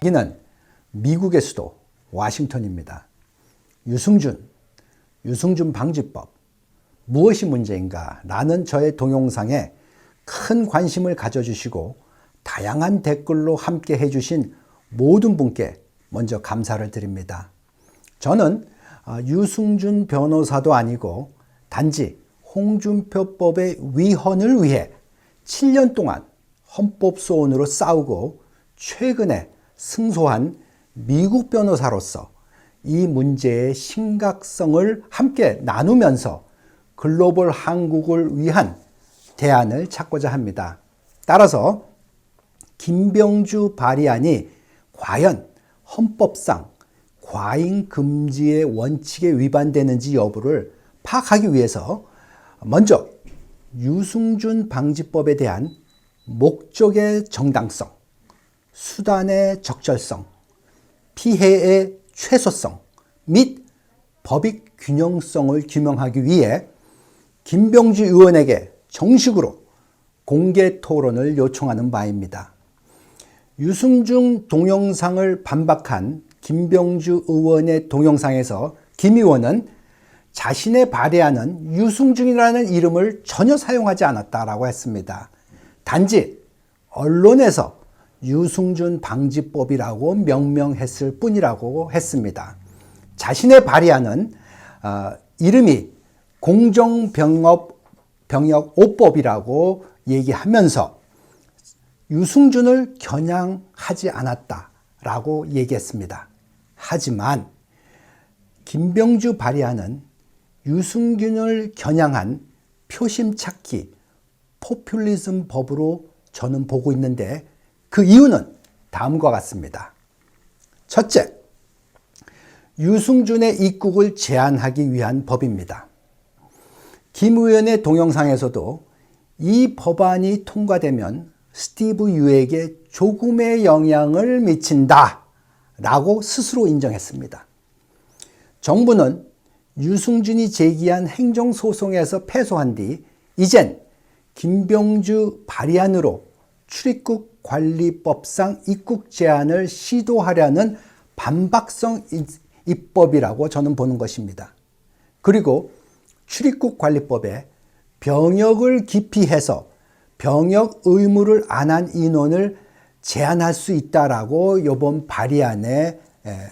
여기는 미국의 수도 워싱턴입니다. 유승준 방지법, 무엇이 문제인가? 라는 저의 동영상에 큰 관심을 가져주시고 다양한 댓글로 함께 해주신 모든 분께 먼저 감사를 드립니다. 저는 유승준 변호사도 아니고 단지 홍준표법의 위헌을 위해 7년 동안 헌법소원으로 싸우고 최근에 승소한 미국 변호사로서 이 문제의 심각성을 함께 나누면서 글로벌 한국을 위한 대안을 찾고자 합니다. 따라서 김병주 발의안이 과연 헌법상 과잉 금지의 원칙에 위반되는지 여부를 파악하기 위해서 먼저 유승준 방지법에 대한 목적의 정당성, 수단의 적절성, 피해의 최소성 및 법익 균형성을 규명하기 위해 김병주 의원에게 정식으로 공개 토론을 요청하는 바입니다. 유승준 동영상을 반박한 김병주 의원의 동영상에서 김 의원은 자신의 발의안은 유승준이라는 이름을 전혀 사용하지 않았다라고 했습니다. 단지 언론에서 유승준 방지법이라고 명명했을 뿐이라고 했습니다. 자신의 발의안은 이름이 공정병역5법이라고 얘기하면서 유승준을 겨냥하지 않았다라고 얘기했습니다. 하지만 김병주 발의안은 유승준을 겨냥한 표심찾기, 포퓰리즘 법으로 저는 보고 있는데 그 이유는 다음과 같습니다. 첫째, 유승준의 입국을 제한하기 위한 법입니다. 김 의원의 동영상에서도 이 법안이 통과되면 스티브 유에게 조금의 영향을 미친다 라고 스스로 인정했습니다. 정부는 유승준이 제기한 행정소송에서 패소한 뒤 이젠 김병주 발의안으로 출입국 관리법상 입국 제한을 시도하려는 반박성 입법이라고 저는 보는 것입니다. 그리고 출입국 관리법에 병역을 기피해서 병역 의무를 안 한 인원을 제한할 수 있다라고 이번 발의안에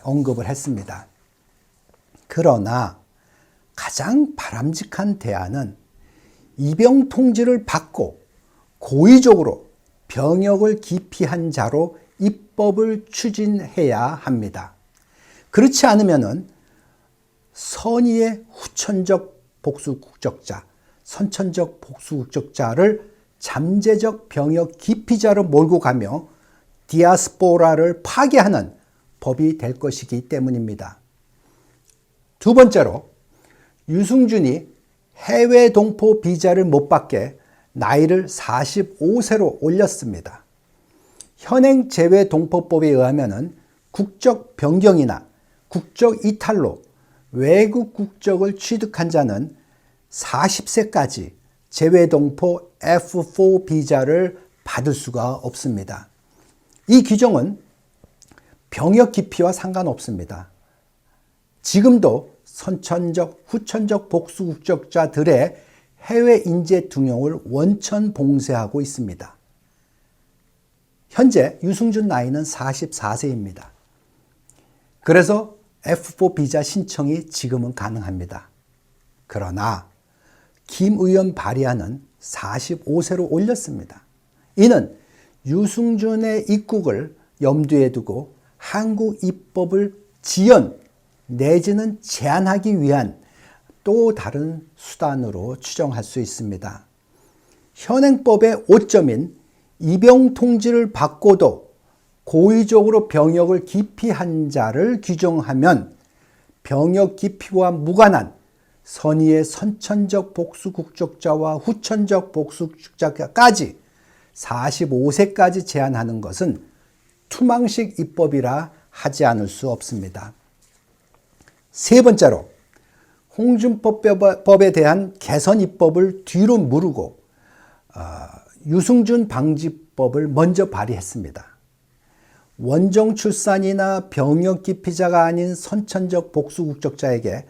언급을 했습니다. 그러나 가장 바람직한 대안은 입영 통지를 받고 고의적으로 병역을 기피한 자로 입법을 추진해야 합니다. 그렇지 않으면은 선의의 후천적 복수국적자, 선천적 복수국적자를 잠재적 병역 기피자로 몰고 가며 디아스포라를 파괴하는 법이 될 것이기 때문입니다. 두 번째로 유승준이 해외 동포 비자를 못 받게 나이를 45세로 올렸습니다. 현행 재외 동포법에 의하면 국적 변경이나 국적 이탈로 외국 국적을 취득한 자는 40세까지 재외 동포 F4 비자를 받을 수가 없습니다. 이 규정은 병역 기피와 상관없습니다. 지금도 선천적, 후천적 복수 국적자들의 해외 인재 등용을 원천 봉쇄하고 있습니다. 현재 유승준 나이는 44세입니다. 그래서 F4 비자 신청이 지금은 가능합니다. 그러나 김 의원 발의안은 45세로 올렸습니다. 이는 유승준의 입국을 염두에 두고 한국 입법을 지연 내지는 제한하기 위한 또 다른 수단으로 추정할 수 있습니다. 현행법의 오점인 입영 통지를 받고도 고의적으로 병역을 기피한 자를 규정하면 병역 기피와 무관한 선의의 선천적 복수 국적자와 후천적 복수 국적자까지 45세까지 제한하는 것은 투망식 입법이라 하지 않을 수 없습니다. 세 번째로 홍준표법에 대한 개선 입법을 뒤로 무르고 유승준 방지법을 먼저 발의했습니다. 원정 출산이나 병역 기피자가 아닌 선천적 복수 국적자에게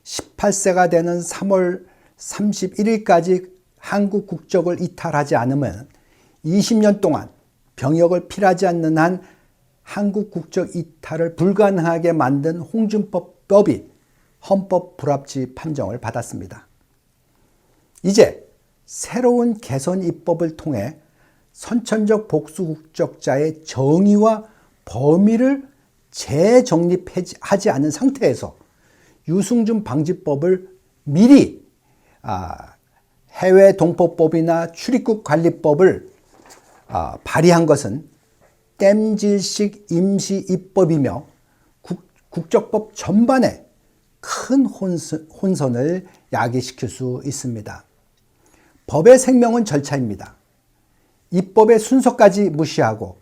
18세가 되는 3월 31일까지 한국 국적을 이탈하지 않으면 20년 동안 병역을 필요하지 않는 한 한국 국적 이탈을 불가능하게 만든 홍준표법이 헌법 불합치 판정을 받았습니다. 이제 새로운 개선 입법을 통해 선천적 복수 국적자의 정의와 범위를 재정립하지 않은 상태에서 유승준 방지법을 미리 해외 동포법이나 출입국 관리법을 발의한 것은 땜질식 임시 입법이며 국적법 전반에 큰 혼선을 야기시킬 수 있습니다. 법의 생명은 절차입니다. 입법의 순서까지 무시하고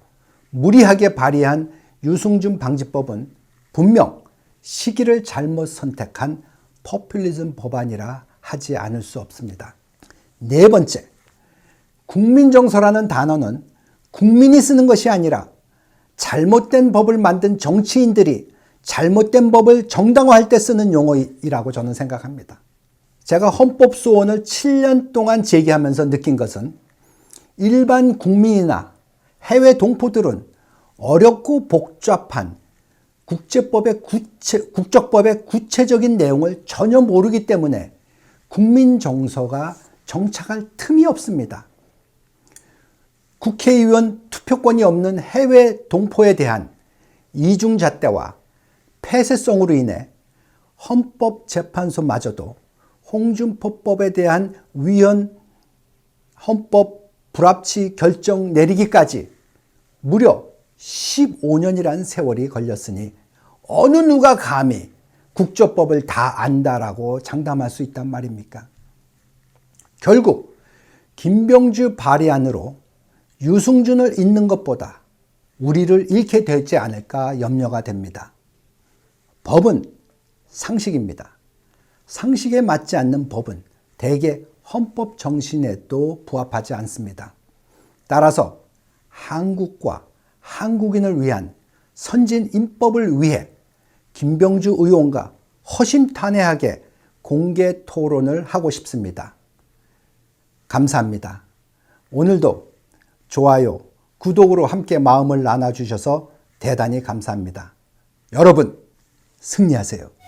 무리하게 발의한 유승준 방지법은 분명 시기를 잘못 선택한 포퓰리즘 법안이라 하지 않을 수 없습니다. 네 번째, 국민정서라는 단어는 국민이 쓰는 것이 아니라 잘못된 법을 만든 정치인들이 잘못된 법을 정당화할 때 쓰는 용어이라고 저는 생각합니다. 제가 헌법소원을 7년 동안 제기하면서 느낀 것은 일반 국민이나 해외 동포들은 어렵고 복잡한 국적법의 구체적인 내용을 전혀 모르기 때문에 국민 정서가 정착할 틈이 없습니다. 국회의원 투표권이 없는 해외 동포에 대한 이중잣대와 폐쇄성으로 인해 헌법재판소마저도 홍준표법에 대한 위헌 헌법 불합치 결정 내리기까지 무려 15년이라는 세월이 걸렸으니 어느 누가 감히 국적법을 다 안다라고 장담할 수 있단 말입니까? 결국 김병주 발의안으로 유승준을 잇는 것보다 우리를 잃게 되지 않을까 염려가 됩니다. 법은 상식입니다. 상식에 맞지 않는 법은 대개 헌법 정신에도 부합하지 않습니다. 따라서 한국과 한국인을 위한 선진 입법을 위해 김병주 의원과 허심탄회하게 공개 토론을 하고 싶습니다. 감사합니다. 오늘도 좋아요, 구독으로 함께 마음을 나눠주셔서 대단히 감사합니다. 여러분, 승리하세요.